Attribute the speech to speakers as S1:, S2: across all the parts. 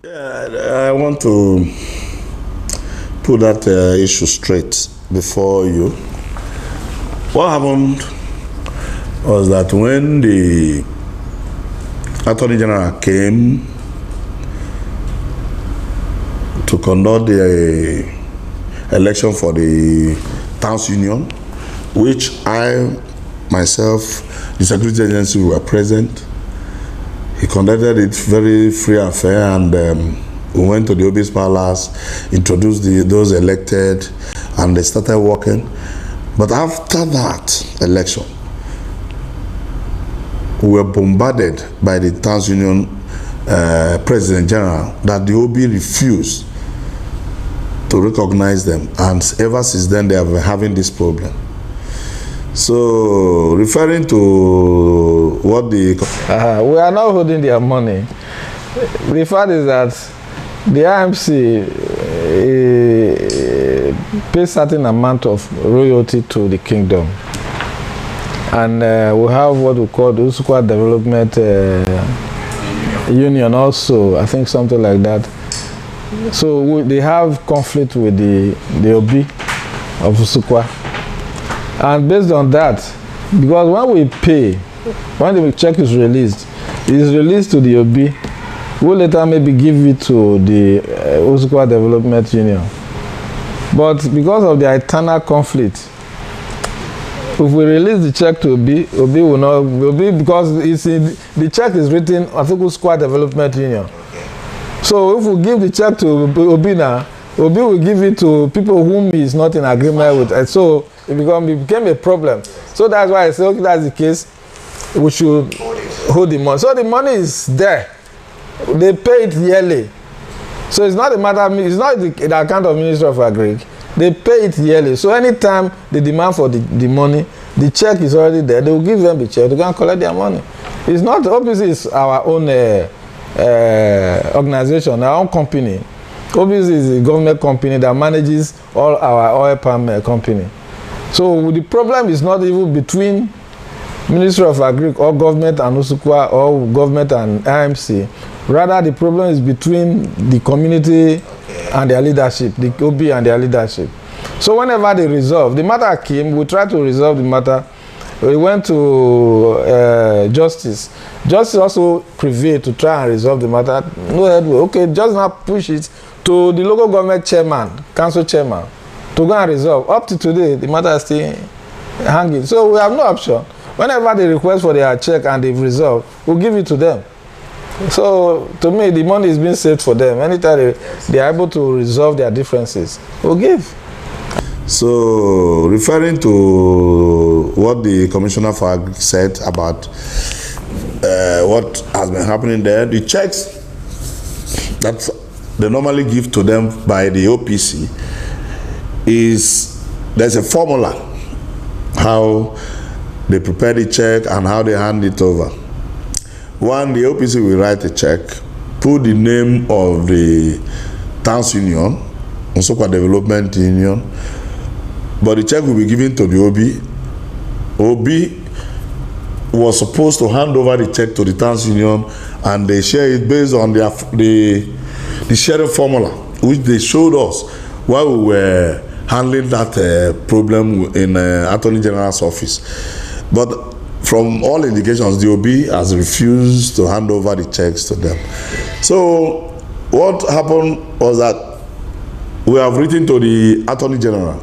S1: I want to put that issue straight before you. What happened was that when the Attorney General came to conduct the election for the Towns Union, which I, myself, the security agency were present. He conducted it very free and fair, and we went to the Obi's Palace, introduced those elected, and they started working. But after that election, we were bombarded by the Towns Union President General that the Obi refused to recognize them, and ever since then they have been having this problem. So, referring to what the...
S2: we are not holding their money. The fact is that the IMC pays certain amount of royalty to the kingdom. And we have what we call the Usukwa Development Union also, I think something like that. So they have conflict with the Obi of Usukwa. And based on that, because when we pay, when the check is released, it is released to the Obi, we'll later maybe give it to the Usukwa Development Union. But because of the internal conflict, if we release the check to Obi, Obi will not, Obi, because it's in, the check is written Usukwa Development Union. So if we give the check to Obi now, Obi will give it to people whom he is not in agreement with. And so it became a problem. So that's why I say, okay, that's the case, we should hold the money. So the money is there. They pay it yearly. So it's not a matter, it's not the account of Ministry of Agric. They pay it yearly. So anytime they demand for the money, the check is already there. They will give them the check. They can collect their money. It's not, obviously, it's our own organization, our own company. Obviously, it's a government company that manages all our oil palm company. So the problem is not even between Ministry of Agric or government and Usukwa or government and IMC. Rather, the problem is between the community and their leadership, the Obi and their leadership. So whenever they resolve, the matter came, we try to resolve the matter. We went to Justice. Justice also prevailed to try and resolve the matter. No headway. Okay, just now push it to the local government chairman, council chairman, to go and resolve. Up to today, the matter is still hanging. So we have no option. Whenever they request for their check and they've resolved, we'll give it to them. So to me, the money is being saved for them. Anytime they are able to resolve their differences, we'll give.
S1: So, referring to what the Commissioner for Agric said about what has been happening there, the checks that they normally give to them by the OPC there's a formula how they prepare the check and how they hand it over. One, the OPC will write a check, put the name of the Towns Union, Usukwa Development Union, but the check will be given to the Obi. Obi was supposed to hand over the check to the Towns Union, and they share it based on the sharing formula, which they showed us while we were handling that problem in Attorney General's office. But from all indications, the Obi has refused to hand over the checks to them. So what happened was that we have written to the Attorney General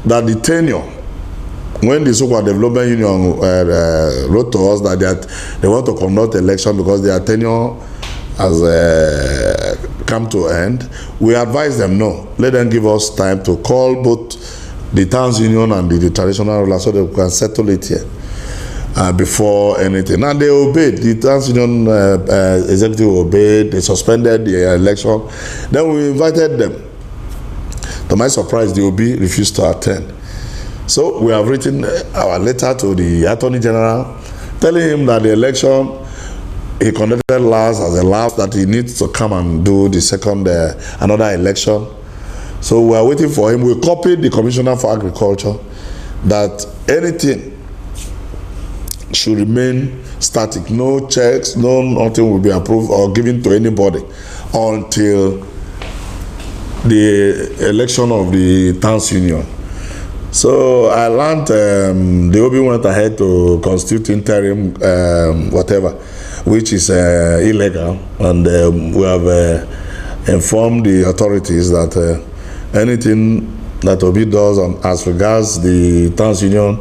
S1: that the tenure, when the Usukwa Development Union wrote to us that they want to conduct election because their tenure has come to end, we advise them no, let them give us time to call both the Towns Union and the traditional ruler so that we can settle it here before anything. And they obeyed. The Towns Union executive obeyed. They suspended the election. Then we invited them. To my surprise, the Obi refused to attend. So we have written our letter to the Attorney General telling him that the election he conducted last as a last, that he needs to come and do the second another election. So we are waiting for him. We copied the Commissioner for Agriculture that anything should remain static. No checks, no nothing will be approved or given to anybody until the election of the Towns Union. So I learned the Obi went ahead to constitute interim whatever, which is illegal, and we have informed the authorities that anything that Obi does as regards the Towns Union,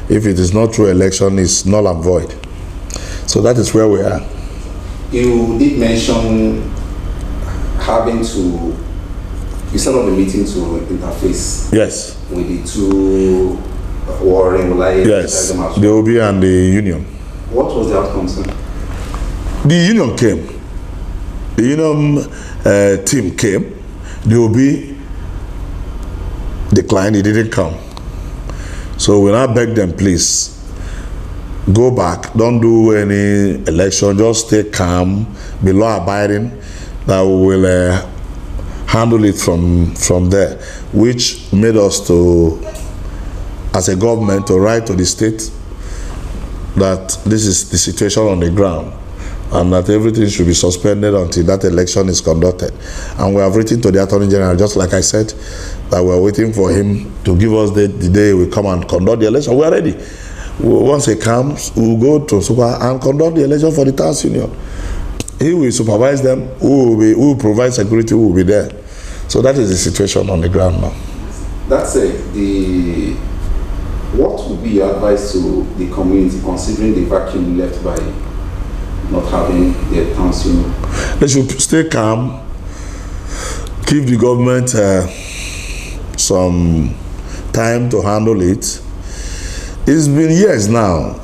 S1: if it is not through election, is null and void. So that is where we are.
S3: You did mention having to, you set up a meeting to interface
S1: Yes.
S3: with the two warring alliances.
S1: Yes, the Obi and the Union.
S3: What was the outcome, sir?
S1: The Union came. The Union team came. The Obi declined, he didn't come. So we now beg them, please, go back, don't do any election, just stay calm, be law abiding, that we will handle it from there, which made us to, as a government, to write to the state that this is the situation on the ground and that everything should be suspended until that election is conducted. And we have written to the Attorney General, just like I said, that we are waiting for him to give us the day we come and conduct the election. We are ready. Once he comes, we will go to Nsukka and conduct the election for the Towns Union. He will supervise them, who will provide security, who will be there. So that is the situation on the ground now.
S3: That's it. What would be your advice to the community considering the vacuum left by not having the Towns Union?
S1: They should stay calm, give the government some time to handle it. It's been years now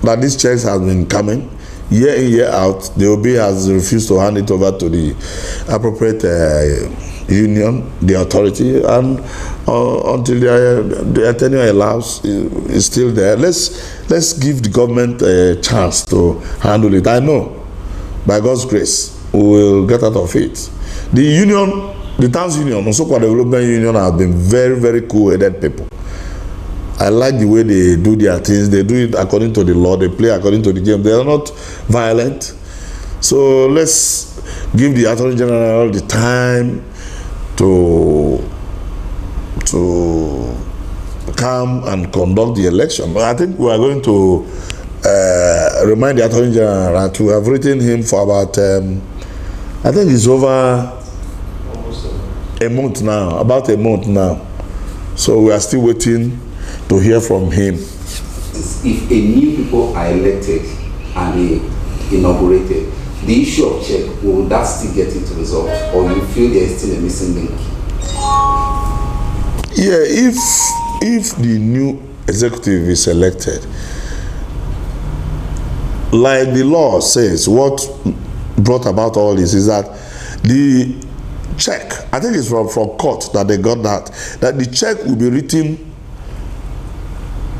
S1: that these checks have been coming, year in, year out. The OB has refused to hand it over to the appropriate union, the authority, and until the tenure allows, is still there. Let's give the government a chance to handle it. I know, by God's grace, we will get out of it. The union, the Towns Union, Nsukka Development Union, have been very, very cool-headed people. I like the way they do their things. They do it according to the law. They play according to the game. They are not violent. So let's give the Attorney General the time to come and conduct the election. But I think we are going to remind the Attorney General that we have written him for about, I think it's over a month now, about a month now. So we are still waiting to hear from him.
S3: If a new people are elected and they inaugurated, the issue of check, will that still get it resolved, or you feel there is still a missing link?
S1: Yeah, if the new executive is elected, like the law says, what brought about all this is that the check, I think it's from court that they got that the check will be written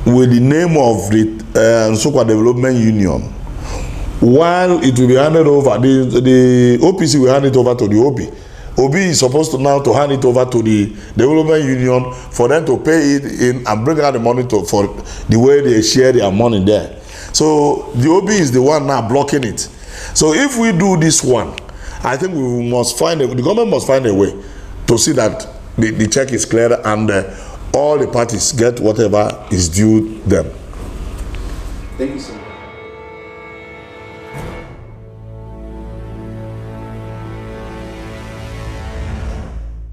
S1: with the name of the Nsukka Development Union, while it will be handed over, the OPC will hand it over to the OB. OB is supposed to now hand it over to the Development Union for them to pay it in and bring out the money for the way they share their money there. So the OB is the one now blocking it. So if we do this one, I think we must the government must find a way to see that the check is clear and all the parties get whatever is due them.
S3: Thank you so much.